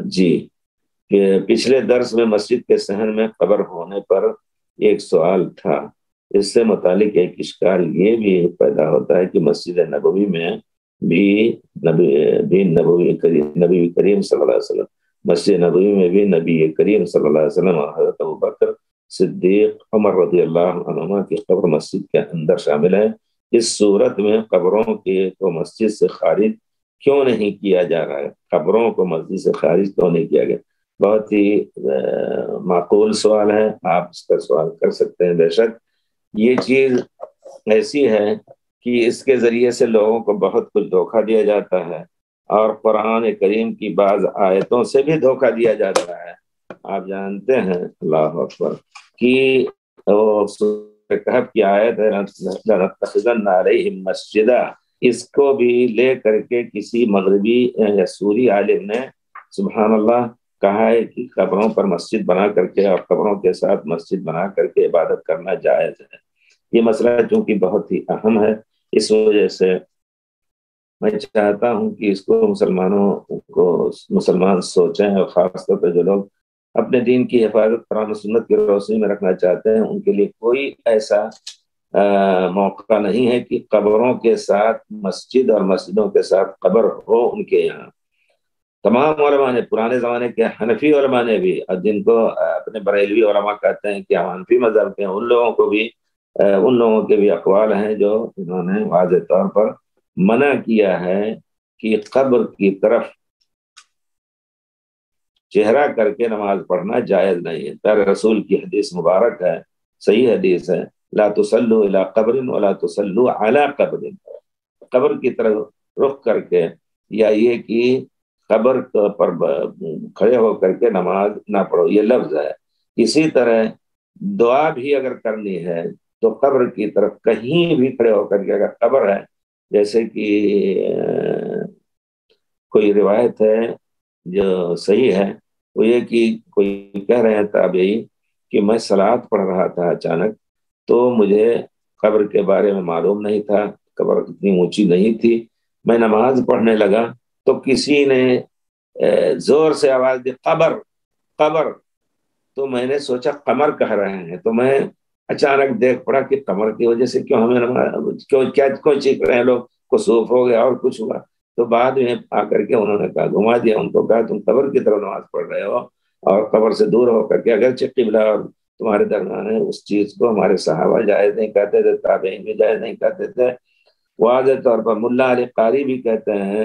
جی کہ پچھلے درس میں مسجد کے صحن میں قبر ہونے پر ایک سوال تھا، اس سے متعلق ایک اشکال یہ بھی پیدا ہوتا ہے کہ مسجد نبوی میں بھی نبی کریم صلی اللہ علیہ وسلم مسجد نبوی میں بھی نبی کریم صلی اللہ علیہ وسلم اور حضرت ابوبکر صدیق عمر رضی اللہ عنہما کی قبر مسجد کے اندر شامل ہے۔ اس صورت میں قبروں کو مسجد سے خارج کیوں نہیں کیا جا رہا ہے؟ قبروں کو مسجد سے خارج کیوں نہیں کیا گیا؟ بہت ہی معقول سوال ہے، آپ اس کا سوال کر سکتے ہیں۔ بے شک یہ چیز ایسی ہے کہ اس کے ذریعے سے لوگوں کو بہت کچھ دھوکہ دیا جاتا ہے، اور قرآن کریم کی بعض آیتوں سے بھی دھوکہ دیا جاتا ہے۔ آپ جانتے ہیں اللہ اکبر کہ وہ سورہ کہف کی آیت ہے لَنَتَّخِذَنَّ عَلَيْهِمْ مَسْجِدًا، اس کو بھی لے کر کے کسی مغربی یا سوری عالم نے سبحان اللہ کہا ہے کہ قبروں پر مسجد بنا کر کے اور قبروں کے ساتھ مسجد بنا کر کے عبادت کرنا جائز ہے۔ یہ مسئلہ چونکہ بہت ہی اہم ہے، اس وجہ سے میں چاہتا ہوں کہ اس کو مسلمان سوچیں، اور خاص طور پہ جو لوگ اپنے دین کی حفاظت قرآن و سنت کی روشنی میں رکھنا چاہتے ہیں، ان کے لیے کوئی ایسا موقع نہیں ہے کہ قبروں کے ساتھ مسجد اور مسجدوں کے ساتھ قبر ہو ان کے یہاں۔ تمام علماء نے، پرانے زمانے کے حنفی علماء نے بھی، جن کو اپنے بریلوی علماء کہتے ہیں کہ ہم حنفی مذہب کے ہیں، ان لوگوں کے بھی اقوال ہیں جو انہوں نے واضح طور پر منع کیا ہے کہ قبر کی طرف چہرہ کر کے نماز پڑھنا جائز نہیں ہے۔ پیارے رسول کی حدیث مبارک ہے، صحیح حدیث ہے، لا تصلوا الی قبر ولا تصلوا علی قبر، قبر کی طرف رخ کر کے یا یہ کہ قبر پر کھڑے ہو کر کے نماز نہ پڑھو، یہ لفظ ہے۔ اسی طرح دعا بھی اگر کرنی ہے تو قبر کی طرف کہیں بھی کھڑے ہو کر کے، اگر قبر ہے، جیسے کہ کوئی روایت ہے جو صحیح ہے، وہ یہ کہ کوئی کہہ رہے ہیں تابعی کہ میں صلاۃ پڑھ رہا تھا، اچانک تو مجھے قبر کے بارے میں معلوم نہیں تھا، قبر اتنی اونچی نہیں تھی، میں نماز پڑھنے لگا تو کسی نے زور سے آواز دی قبر قبر، تو میں نے سوچا قمر کہہ رہے ہیں، تو میں اچانک دیکھ پڑا کہ قمر کی وجہ سے کیوں چیخ رہے ہیں لوگ، کسوف ہو گیا اور کچھ ہوا۔ تو بعد میں آ کر کے انہوں نے کہا، گھما دیا ان کو، کہا تم قبر کی طرف نماز پڑھ رہے ہو اور قبر سے دور ہو کر کے، اگرچہ قبلہ اور تمہارے درمیان ہے، اس چیز کو ہمارے صحابہ جائز نہیں کہتے تھے، تابعین بھی جائز نہیں کہتے تھے۔ واضح طور پر ملا علی قاری بھی کہتے ہیں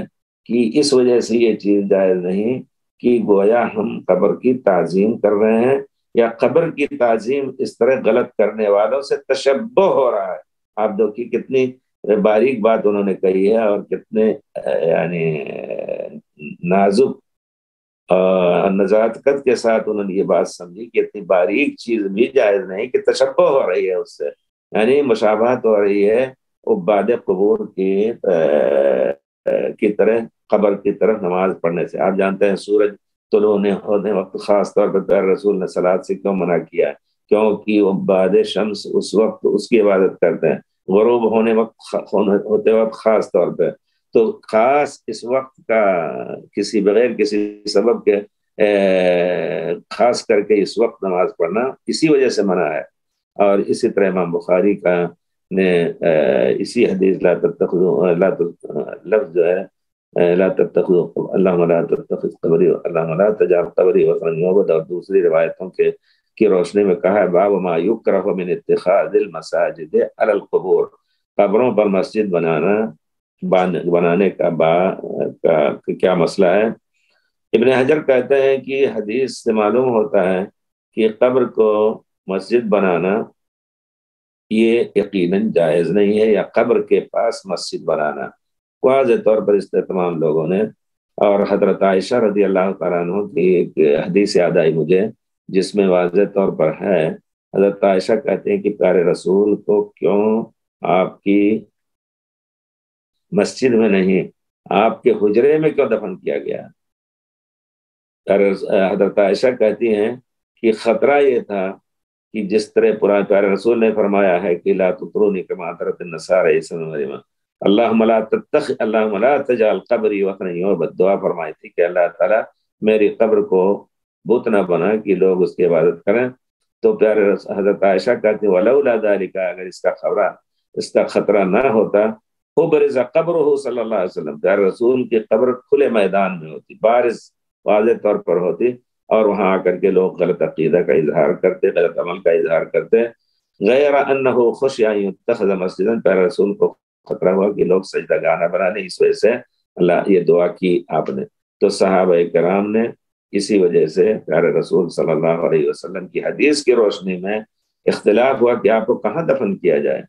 کہ اس وجہ سے یہ چیز جائز نہیں کہ گویا ہم قبر کی تعظیم کر رہے ہیں، یا قبر کی تعظیم اس طرح غلط کرنے والوں سے تشبہ ہو رہا ہے۔ آپ دیکھیے کتنی باریک بات انہوں نے کہی ہے، اور کتنے یعنی نازک نزاکت کے ساتھ انہوں نے یہ بات سمجھی کہ اتنی باریک چیز بھی جائز نہیں کہ تشبہ ہو رہی ہے اس سے، یعنی مشابہت ہو رہی ہے عباد قبور کی طرح قبر کی طرف نماز پڑھنے سے۔ آپ جانتے ہیں سورج طلوع ہونے وقت خاص طور پر پیارے رسول نے صلاۃ سے کیوں منع کیا ہے؟ کیونکہ عباد شمس اس وقت اس کی عبادت کرتے ہیں، غروب ہوتے وقت خاص طور پہ، تو خاص اس وقت کا بغیر کسی سبب کے خاص کر کے اس وقت نماز پڑھنا اسی وجہ سے منع ہے۔ اور اسی طرح امام بخاری کا نے اسی حدیث لفظ جو ہے لا تتخذوا اللہم لا تتخذ قبری اللہم لا تجعل قبری وطنا یعبد، اور دوسری روایتوں کی روشنی میں کہا ہے باب ما یکرہ من اتخاذ المساجد علی القبور، قبروں پر مسجد بنانے کا کیا مسئلہ ہے۔ ابن حجر کہتے ہیں کہ حدیث سے معلوم ہوتا ہے کہ قبر کو مسجد بنانا یہ یقیناً جائز نہیں ہے، یا قبر کے پاس مسجد بنانا۔ واضح طور پر اس تمام لوگوں نے، اور حضرت عائشہ رضی اللہ تعالیٰ عنہ کی ایک حدیث یاد آئی مجھے، جس میں واضح طور پر ہے، حضرت عائشہ کہتے ہیں کہ پیارے رسول کو کیوں آپ کی مسجد میں نہیں، آپ کے حجرے میں کیوں دفن کیا گیا؟ حضرت عائشہ کہتی ہیں کہ خطرہ یہ تھا کہ جس طرح پرانے پیارے رسول نے فرمایا ہے کہ لا تطرونی کما طرت النصارى عیسی ابن مریم، اللہم لا تجعل قبری وطنا یعبد، دعا فرمائی تھی کہ اللہ تعالیٰ میری قبر کو بت نہ بنا کہ لوگ اس کی عبادت کریں۔ تو پیارے حضرت عائشہ کہتے ہیں ولولا ذالک، اگر اس کا خطرہ نہ ہوتا، برز قبر ہو صلی اللہ علیہ وسلم، پیارے رسول کی قبر کھلے میدان میں ہوتی، بارز واضح طور پر ہوتی، اور وہاں آ کر کے لوگ غلط عقیدہ کا اظہار کرتے، غلط عمل کا اظہار کرتے، غیر انہ خشی ان یتخذ مسجدا، پیارے رسول کو خطرہ ہوا کہ لوگ سجدہ گاہ نہ بنا لیں، اس وجہ سے اللہ یہ دعا کی آپ نے۔ تو صحابہ کرام نے اسی وجہ سے پیارے رسول صلی اللہ علیہ وسلم کی حدیث کی روشنی میں اختلاف ہوا کہ آپ کو کہاں دفن کیا جائے،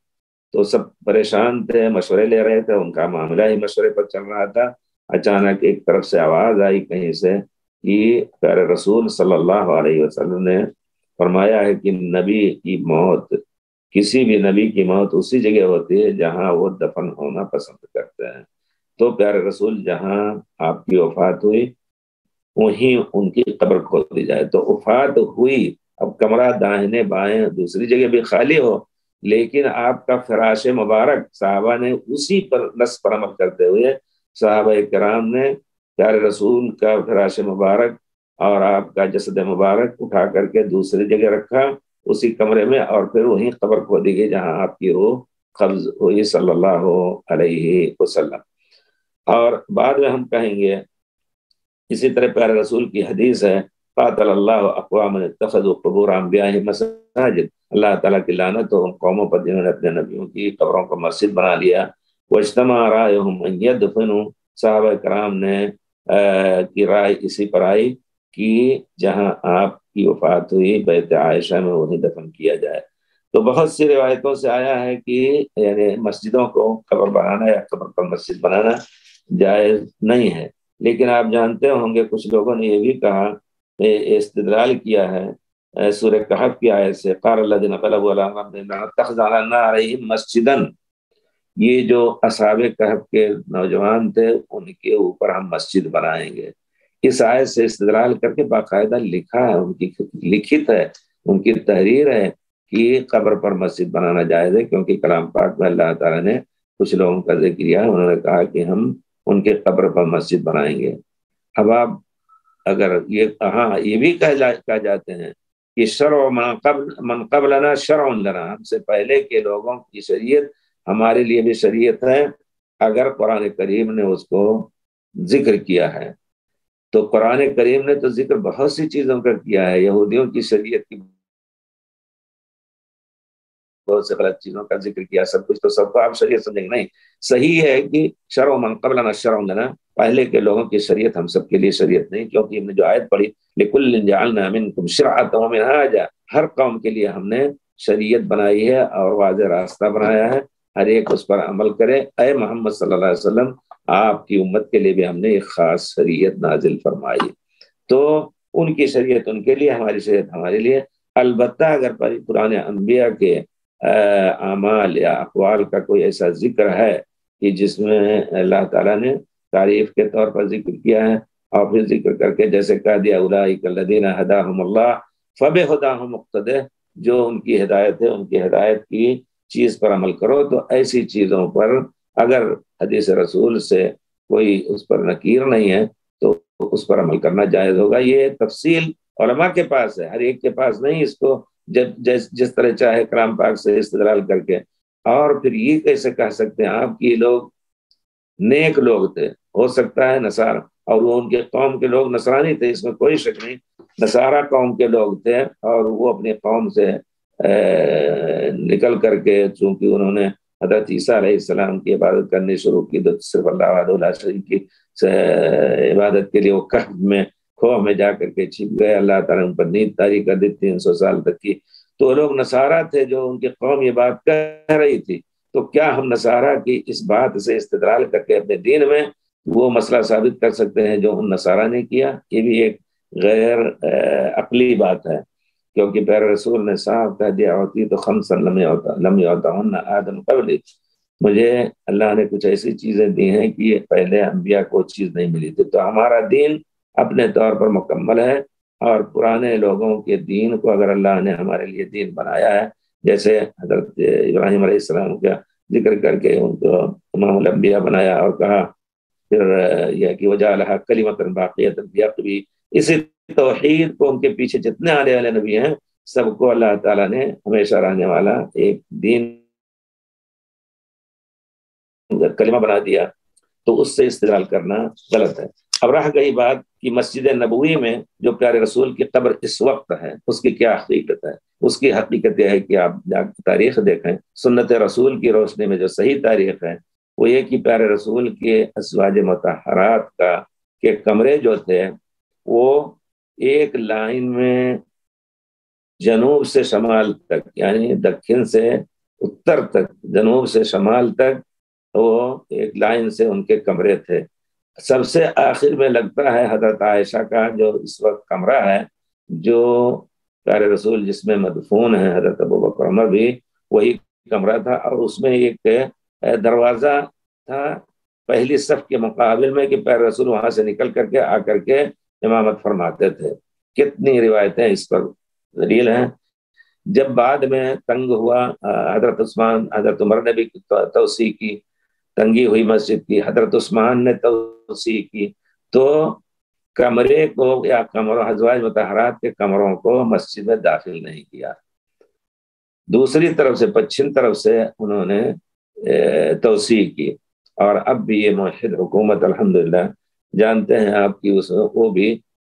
تو سب پریشان تھے، مشورے لے رہے تھے، ان کا معاملہ ہی مشورے پر چل رہا تھا۔ اچانک ایک طرف سے آواز آئی کہیں سے کہ پیارے رسول صلی اللہ علیہ وسلم نے فرمایا ہے کہ نبی کی موت، کسی بھی نبی کی موت اسی جگہ ہوتی ہے جہاں وہ دفن ہونا پسند کرتے ہیں۔ تو پیارے رسول جہاں آپ کی وفات ہوئی وہیں ان کی قبر کھود دی جائے۔ تو وفات ہوئی، اب کمرہ داہنے بائیں دوسری جگہ بھی خالی ہو، لیکن آپ کا فراش مبارک، صحابہ نے اسی پر نص پر عمل کرتے ہوئے صحابہ کرام نے پیارے رسول کا فراش مبارک اور آپ کا جسد مبارک اٹھا کر کے دوسری جگہ رکھا اسی کمرے میں، اور پھر وہیں قبر کھودی گئی جہاں آپ کی روح قبض ہوئی صلی اللہ علیہ وسلم۔ اور بعد میں ہم کہیں گے اسی طرح پیارے رسول کی حدیث ہے قاتل اللہ اقوام اتخذوا قبور انبیائہم مساجد، اللہ تعالیٰ کی لعنت ہو ان قوموں پر جنہوں نے اپنے نبیوں کی قبروں کو مسجد بنا لیا۔ واجتمع رائہم ان یدفنوا، صحابہ کرام نے کی رائے اسی پر آئی کہ جہاں آپ کی وفات ہوئی بیت عائشہ میں وہیں دفن کیا جائے۔ تو بہت سی روایتوں سے آیا ہے کہ یعنی مسجدوں کو قبر بنانا یا قبر پر مسجد بنانا جائز نہیں ہے، لیکن آپ جانتے ہوں گے کچھ لوگوں نے یہ بھی کہا، استدلال کیا ہے سورہ کہف کی آیت سے قال الذین غلبوا علی امرہم لنتخذن علیہم مسجدا، یہ جو اصحاب کہف کے نوجوان تھے ان کے اوپر ہم مسجد بنائیں گے۔ اس آیت سے استدلال کر کے باقاعدہ لکھا ہے، ان کی لکھت ہے، ان کی تحریر ہے کہ قبر پر مسجد بنانا جائز ہے، کیونکہ کلام پاک میں اللہ تعالیٰ نے کچھ لوگوں کا ذکر کیا، انہوں نے کہا کہ ہم ان کے قبر پر مسجد بنائیں گے۔ اب آپ اگر یہ بھی کہا جاتے ہیں کہ شرع من قبلنا شرع لنا، ہم سے پہلے کے لوگوں کی شریعت ہمارے لیے بھی شریعت ہے، اگر قرآن کریم نے اس کو ذکر کیا ہے۔ تو قرآن کریم نے تو ذکر بہت سی چیزوں کا کیا ہے، یہودیوں کی شریعت کی بہت سے غلط چیزوں کا ذکر کیا، سب کچھ تو سب کو آپ شریعت سمجھیں گے نہیں۔ صحیح ہے کہ شرع من قبلنا شرع لنا، پہلے کے لوگوں کی شریعت ہم سب کے لیے شریعت نہیں، کیونکہ ہم نے جو آیت پڑھی لِكُلٍّ جَعَلْنَا مِنْكُمْ شِرْعَةً وَمِنْهَاجًا، ہر قوم کے لیے ہم نے شریعت بنائی ہے اور واضح راستہ بنایا ہے، ہر ایک اس پر عمل کرے۔ اے محمد صلی اللہ علیہ وسلم، آپ کی امت کے لیے بھی ہم نے ایک خاص شریعت نازل فرمائی، تو ان کی شریعت ان کے لیے، ہماری شریعت ہمارے لیے۔ البتہ اگر پرانے انبیاء کے اعمال یا اقوال کا کوئی ایسا ذکر ہے کہ جس میں اللہ تعالیٰ نے تعریف کے طور پر ذکر کیا ہے اور پھر ذکر کر کے جیسے کہہ دیا اولئک الذین ھداھم اللہ فبھداھم اقتدی، جو ان کی ہدایت ہے ان کی ہدایت کی چیز پر عمل کرو، تو ایسی چیزوں پر اگر حدیث رسول سے کوئی اس پر نکیر نہیں ہے تو اس پر عمل کرنا جائز ہوگا۔ یہ تفصیل علماء کے پاس ہے، ہر ایک کے پاس نہیں، اس کو جس طرح چاہے کلام پاک سے استدلال کر کے۔ اور پھر یہ کیسے کہہ سکتے ہیں آپ کی لوگ نیک لوگ تھے، ہو سکتا ہے نصارہ، اور وہ ان کے قوم کے لوگ نصرانی تھے، اس میں کوئی شک نہیں، نصارہ قوم کے لوگ تھے، اور وہ اپنی قوم سے نکل کر کے چونکہ انہوں نے حضرت عیسیٰ علیہ السلام کی عبادت کرنی شروع کی، تو صرف اللہ وحدہ لا شریک کی عبادت کے لیے وہ کہف میں کھوہ میں جا کر کے چھپ گئے، اللہ تعالیٰ ان پر نیند طاری کر دی 300 سال تک کی۔ تو لوگ نصارہ تھے، جو ان کی قوم یہ بات کہہ رہی تھی، تو کیا ہم نصارہ کی اس بات سے استدلال کر کے اپنے دین میں وہ مسئلہ ثابت کر سکتے ہیں جو ان نصارہ نے کیا؟ یہ بھی ایک غیر عقلی بات ہے، کیونکہ پیارے رسول نے صاحب کہہ دیا ہوتی تو خمسا لم یعطہن آدم قبلی، مجھے اللہ نے کچھ ایسی چیزیں دی ہیں کہ پہلے انبیاء کو چیز نہیں ملی تھی۔ تو ہمارا دین اپنے طور پر مکمل ہے، اور پرانے لوگوں کے دین کو اگر اللہ نے ہمارے لیے دین بنایا ہے، جیسے حضرت ابراہیم علیہ السلام کا ذکر کر کے ان کو امام الانبیاء بنایا، اور کہا پھر یہ کہ وجعلھا کلمۃ باقیۃ فی عقبہ، اسی توحید کو ان کے پیچھے جتنے آنے والے نبی ہیں سب کو اللہ تعالیٰ نے ہمیشہ رہنے والا ایک دین کلمہ بنا دیا، تو اس سے استدلال کرنا غلط ہے۔ اب رہ گئی بات کہ مسجد نبوی میں جو پیارے رسول کی قبر اس وقت ہے اس کی کیا حقیقت ہے، اس کی حقیقت یہ ہے کہ آپ جا کے تاریخ دیکھیں، سنت رسول کی روشنی میں جو صحیح تاریخ ہے وہ یہ کہ پیارے رسول کے ازواج مطہرات کے کمرے جو تھے وہ ایک لائن میں جنوب سے شمال تک، یعنی دکن سے اتر تک، جنوب سے شمال تک وہ ایک لائن سے ان کے کمرے تھے۔ سب سے آخر میں لگتا ہے حضرت عائشہ کا جو اس وقت کمرہ ہے، جو پیارے رسول جس میں مدفون ہے حضرت ابوبکر عمر بھی وہی کمرہ تھا، اور اس میں ایک دروازہ تھا پہلی صف کے مقابل میں کہ پیارے رسول وہاں سے نکل کر کے آ کر کے امامت فرماتے تھے۔ کتنی روایتیں اس پر دلیل ہیں۔ جب بعد میں تنگ ہوا، حضرت عثمان، حضرت عمر نے بھی توسیع کی، تنگی ہوئی مسجد کی، حضرت عثمان نے توسیع کی، تو کمرے کو یا کمروں ازواج مطہرات کے کمروں کو مسجد میں داخل نہیں کیا، دوسری طرف سے پچھم طرف سے انہوں نے توسیع کی۔ اور اب بھی یہ موحد حکومت الحمدللہ جانتے ہیں آپ کی، وہ بھی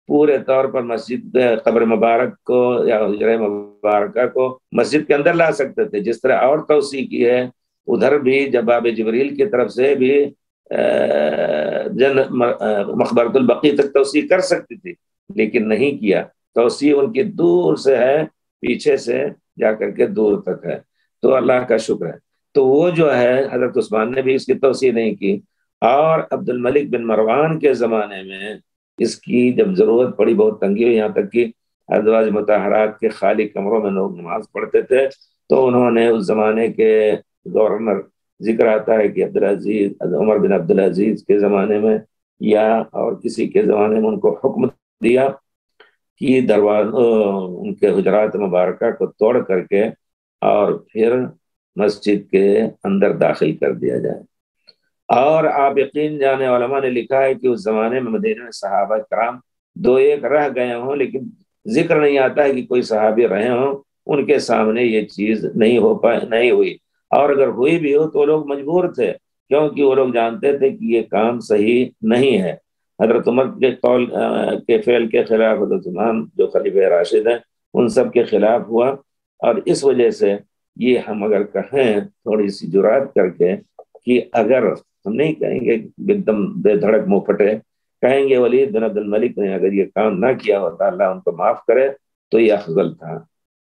پورے طور پر مسجد قبر مبارک کو یا حجرہ مبارکہ کو مسجد کے اندر لا سکتے تھے، جس طرح اور توسیع کی ہے ادھر بھی جباب جبریل کی طرف سے بھی مقبرۃ البقیع تک توسیع کر سکتی تھی، لیکن نہیں کیا۔ توسیع ان کی دور سے ہے، پیچھے سے جا کر کے دور تک ہے، تو اللہ کا شکر ہے۔ تو وہ جو ہے حضرت عثمان نے بھی اس کی توسیع نہیں کی، اور عبد الملک بن مروان کے زمانے میں اس کی جب ضرورت پڑی، بہت تنگی ہوئی، یہاں تک کہ ازواج مطہرات کے خالی کمروں میں لوگ نماز پڑھتے تھے، تو انہوں نے اس زمانے کے گورنر، ذکر آتا ہے کہ عبدالعزیز، عمر بن عبدالعزیز کے زمانے میں یا اور کسی کے زمانے میں، ان کو حکم دیا کہ ان کے حجرات مبارکہ کو توڑ کر کے اور پھر مسجد کے اندر داخل کر دیا جائے۔ اور آپ یقین جانے علماء نے لکھا ہے کہ اس زمانے میں مدینہ میں صحابہ کرام دو ایک رہ گئے ہوں، لیکن ذکر نہیں آتا ہے کہ کوئی صحابی رہے ہوں، ان کے سامنے یہ چیز نہیں ہوئی، اور اگر ہوئی بھی ہو تو لوگ مجبور تھے، کیونکہ وہ لوگ جانتے تھے کہ یہ کام صحیح نہیں ہے۔ حضرت عمر کے قول کے فعل کے خلاف حضرت عثمان جو خلیفہ راشد ہیں ان سب کے خلاف ہوا، اور اس وجہ سے یہ ہم اگر کہیں تھوڑی سی جرات کر کے کہ اگر ہم نہیں کہیں گے ایک دم بے دھڑک منہ پھٹے، کہیں گے ولید بن عبد الملک نے اگر یہ کام نہ کیا ہوتا اللہ ان کو معاف کرے تو یہ افضل تھا،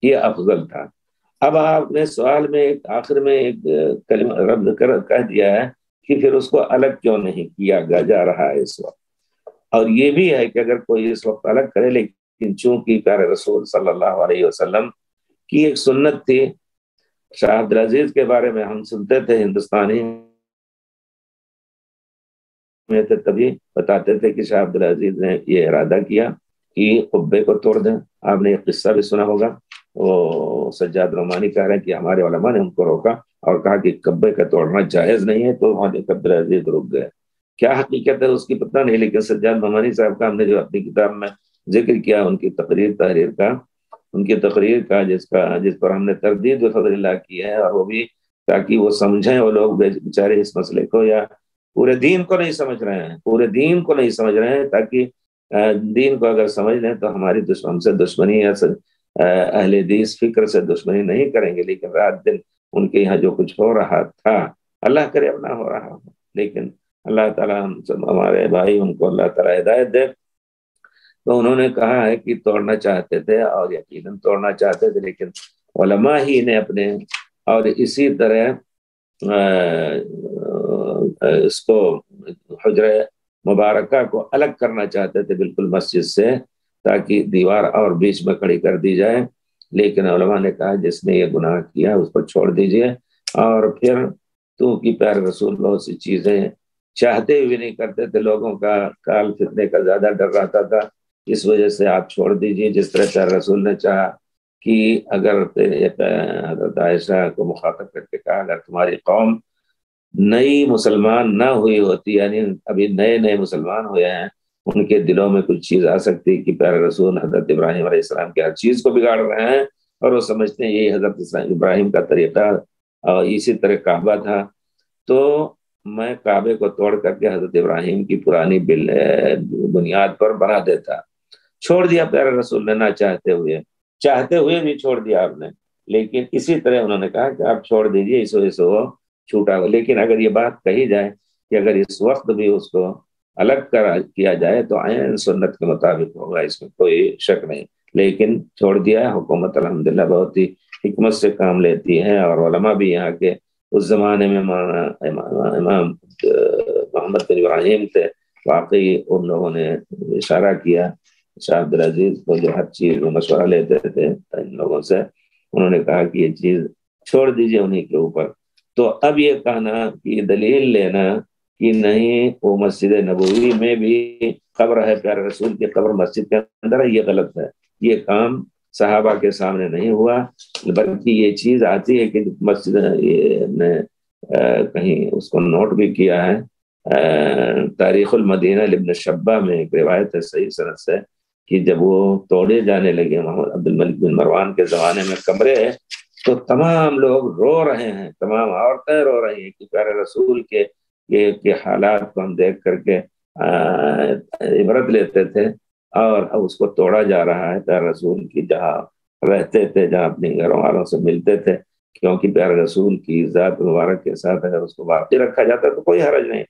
یہ افضل تھا۔ اب آپ نے سوال میں آخر میں ایک کلمہ رد کہہ دیا ہے کہ پھر اس کو الگ کیوں نہیں کیا جا رہا ہے اس وقت، اور یہ بھی ہے کہ اگر کوئی اس وقت الگ کرے، لیکن چونکہ پیارے رسول صلی اللہ علیہ وسلم کی ایک سنت تھی، شاہ عبدالعزیز کے بارے میں ہم سنتے تھے، ہندوستانی میں تھے تبھی بتاتے تھے کہ شاہ عبدالعزیز نے یہ ارادہ کیا کہ قبے کو توڑ دیں۔ آپ نے ایک قصہ بھی سنا ہوگا، وہ سجاد رومانی کہہ رہے ہیں کہ ہمارے علماء نے ان کو روکا اور کہا کہ قبے کا توڑنا جائز نہیں ہے، تو وہاں عبدالعزیز رک گئے۔ کیا حقیقت ہے اس کی پتہ نہیں، لیکن سجاد رومانی صاحب کا ہم نے جو اپنی کتاب میں ذکر کیا ان کی تحریر کا جس پر ہم نے تردید بفضل اللہ کی ہے، اور وہ بھی تاکہ وہ سمجھیں، وہ لوگ بیچارے اس مسئلے کو یا پورے دین کو نہیں سمجھ رہے ہیں، تاکہ دین کو اگر سمجھ لیں تو ہماری ہم سے دشمنی یا اہل حدیث فکر سے دشمنی نہیں کریں گے، لیکن رات دن ان کے یہاں جو کچھ ہو رہا تھا، اللہ کرے اب نہ ہو رہا ہو، لیکن اللہ تعالیٰ ہمارے بھائی ان کو اللہ تعالیٰ ہدایت دے۔ تو انہوں نے کہا ہے کہ توڑنا چاہتے تھے، اور یقیناً توڑنا چاہتے تھے، لیکن علماء ہی نے اپنے، اور اسی طرح اس کو حجرہ مبارکہ کو الگ کرنا چاہتے تھے بالکل مسجد سے، تاکہ دیوار اور بیچ میں کھڑی کر دی جائے، لیکن علماء نے کہا جس نے یہ گناہ کیا اس پر چھوڑ دیجئے۔ اور پھر تو کہ پیارے رسول بہت سی چیزیں چاہتے ہوئے نہیں کرتے تھے، لوگوں کا کال فتنے کا زیادہ ڈر رہتا تھا، اس وجہ سے آپ چھوڑ دیجئے۔ جس طرح پیارے رسول نے چاہا کہ اگر حضرت عائشہ کو مخاطب کر کے کہا اگر تمہاری قوم نئی مسلمان نہ ہوئی ہوتی، یعنی ابھی نئے مسلمان ہوئے ہیں، ان کے دلوں میں کچھ چیز آ سکتی کہ پیارے رسول حضرت ابراہیم علیہ السلام کی ہر چیز کو بگاڑ رہے ہیں، اور وہ سمجھتے ہیں یہی حضرت ابراہیم کا طریقہ، اور اسی طرح کعبہ تھا، تو میں کعبے کو توڑ کر کے حضرت ابراہیم کی پرانی بنیاد پر بنا دیتا۔ چھوڑ دیا پیارے رسول نے، نہ چاہتے ہوئے بھی چھوڑ دیا آپ نے، لیکن اسی طرح انہوں نے کہا کہ آپ چھوڑ دیجئے، اس وجہ سے وہ چھوٹا ہو۔ لیکن اگر یہ بات کہی جائے کہ اگر اس وقت بھی اس کو الگ کیا جائے تو عین سنت کے مطابق ہوگا، اس میں کوئی شک نہیں، لیکن چھوڑ دیا ہے۔ حکومت الحمدللہ بہت ہی حکمت سے کام لیتی ہے، اور علماء بھی یہاں کے اس زمانے میں امام محمد بن ابراہیم تھے، واقعی ان لوگوں نے اشارہ کیا شاہ عبدالعزیز کو، جو ہر چیز میں مشورہ لیتے تھے ان لوگوں سے، انہوں نے کہا کہ یہ چیز چھوڑ دیجئے انہی کے اوپر۔ تو اب یہ کہنا کہ دلیل لینا کہ نہیں وہ مسجد نبوی میں بھی قبر ہے، پیارے رسول کی قبر مسجد کے اندر ہے، یہ غلط ہے۔ یہ کام صحابہ کے سامنے نہیں ہوا، بلکہ یہ چیز آتی ہے کہ مسجد نے کہیں اس کو نوٹ بھی کیا ہے، تاریخ المدینہ لابن شبہ میں ایک روایت ہے صحیح سند سے کہ جب وہ توڑے جانے لگے محمد عبد الملک بن مروان کے زمانے میں کمرے، تو تمام لوگ رو رہے ہیں، تمام عورتیں رو رہی ہیں کہ پیارے رسول کے حالات کو ہم دیکھ کر کے عبرت لیتے تھے، اور اب اس کو توڑا جا رہا ہے۔ پیارے رسول کی جہاں رہتے تھے، جہاں اپنے گھروں والوں سے ملتے تھے، کیونکہ پیارے رسول کی ذات مبارک کے ساتھ اگر اس کو باقی رکھا جاتا تو کوئی حرج نہیں۔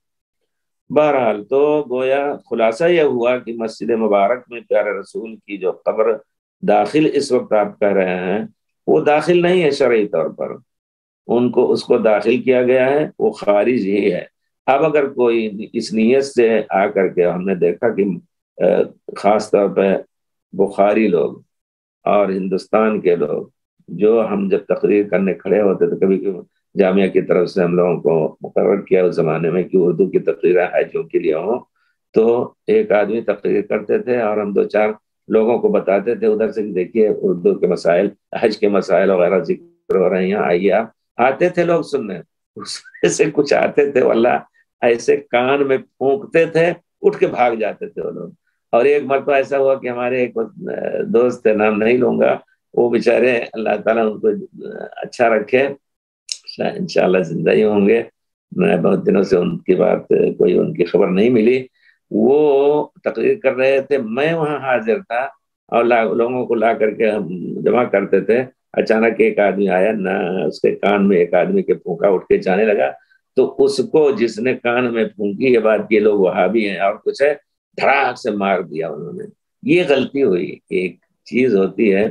بہرحال تو گویا خلاصہ یہ ہوا کہ مسجد مبارک میں پیارے رسول کی جو قبر داخل اس وقت آپ کہہ رہے ہیں، وہ داخل نہیں ہے شرعی طور پر، اس کو داخل کیا گیا ہے، وہ خارج ہی ہے۔ اب اگر کوئی اس نیت سے آ کر کے، ہم نے دیکھا کہ خاص طور پہ بخاری لوگ اور ہندوستان کے لوگ، جو ہم جب تقریر کرنے کھڑے ہوتے تھے، کبھی کبھی جامعہ کی طرف سے ہم لوگوں کو مقرر کیا اس زمانے میں کہ اردو کی تقریریں حجوں کے لیے ہوں، تو ایک آدمی تقریر کرتے تھے اور ہم 2-4 لوگوں کو بتاتے تھے ادھر سے، دیکھیے اردو کے مسائل، حج کے مسائل وغیرہ ذکر ہو رہے ہیں، یہاں آئیے آپ۔ آتے تھے لوگ سننے، اس میں سے کچھ آتے تھے واللہ ایسے کان میں پھونکتے تھے، اٹھ کے بھاگ جاتے تھے وہ لوگ۔ اور ایک مرتبہ ایسا ہوا کہ ہمارے ایک دوست ہے، نام نہیں لوں گا، وہ بیچارے اللہ تعالیٰ ان کو اچھا رکھے، انشاءاللہ زندہ ہی ہوں گے، میں بہت دنوں سے ان کی بات کوئی ان کی خبر نہیں ملی، وہ تقریر کر رہے تھے، میں وہاں حاضر تھا اور لوگوں کو لا کر کے ہم جمع کرتے تھے۔ اچانک ایک آدمی آیا نہ، اس کے کان میں ایک آدمی کے پھونکا، اٹھ کے جانے لگا، تو اس کو جس نے کان میں پھونکی یہ بات، یہ لوگ وہابی ہیں اور کچھ ہے، دھڑاک سے مار دیا انہوں نے۔ یہ غلطی ہوئی، ایک چیز ہوتی ہے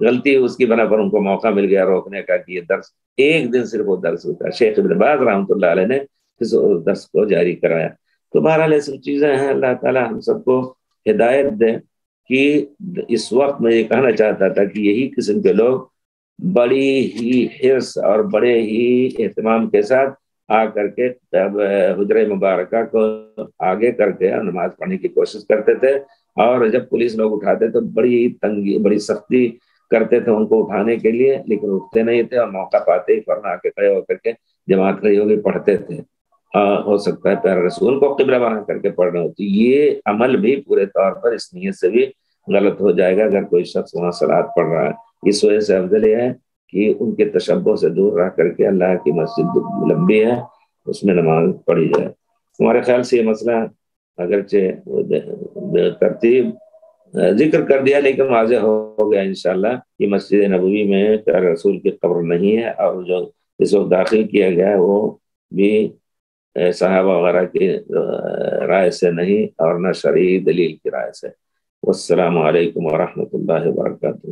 غلطی، اس کی بنا پر ان کو موقع مل گیا روکنے کا کہ یہ درس ایک دن صرف وہ درس ہوتا ہے۔ شیخ ابن باز رحمۃ اللہ علیہ نے اس درس کو جاری کرایا۔ تو بہرحال یہ سب چیزیں ہیں، اللہ تعالی ہم سب کو ہدایت دے کہ اس وقت میں یہ کہنا چاہتا تھا کہ یہی قسم کے لوگ بڑی ہی حرص اور بڑے ہی اہتمام کے ساتھ آ کر کے حجرہ مبارکہ کو آگے کر کے نماز پڑھنے کی کوشش کرتے تھے، اور جب پولیس لوگ اٹھاتے تو بڑی تنگی، بڑی سختی کرتے تھے ان کو اٹھانے کے لیے، لیکن اٹھتے نہیں تھے، اور موقع پاتے ہی فوراً آ کے کھڑے ہو کر کے جماعت کھڑی ہوگی پڑھتے تھے۔ ہو سکتا ہے پیارے رسول کو قبلہ بنا کر کے پڑھ رہے ہوتی، یہ عمل بھی پورے طور پر اس نیت سے بھی غلط ہو جائے گا اگر کوئی شخص وہاں صلاۃ پڑھ رہا ہے۔ اس وجہ سے افضل یہ ہے کہ ان کے تشبہ سے دور رہ کر کے، اللہ کی مسجد لمبی ہے اس میں نماز پڑھی جائے۔ ہمارے خیال سے یہ مسئلہ اگرچہ ترتیب ذکر کر دیا لیکن واضح ہو گیا انشاءاللہ کہ مسجد نبوی میں پیارے رسول کی قبر نہیں ہے، اور جو اس وقت داخل کیا گیا ہے وہ بھی صحابہ وغیرہ کی رائے سے نہیں، اور نہ شرعی دلیل کی رائے سے۔ والسلام علیکم ورحمۃ اللہ وبرکاتہ۔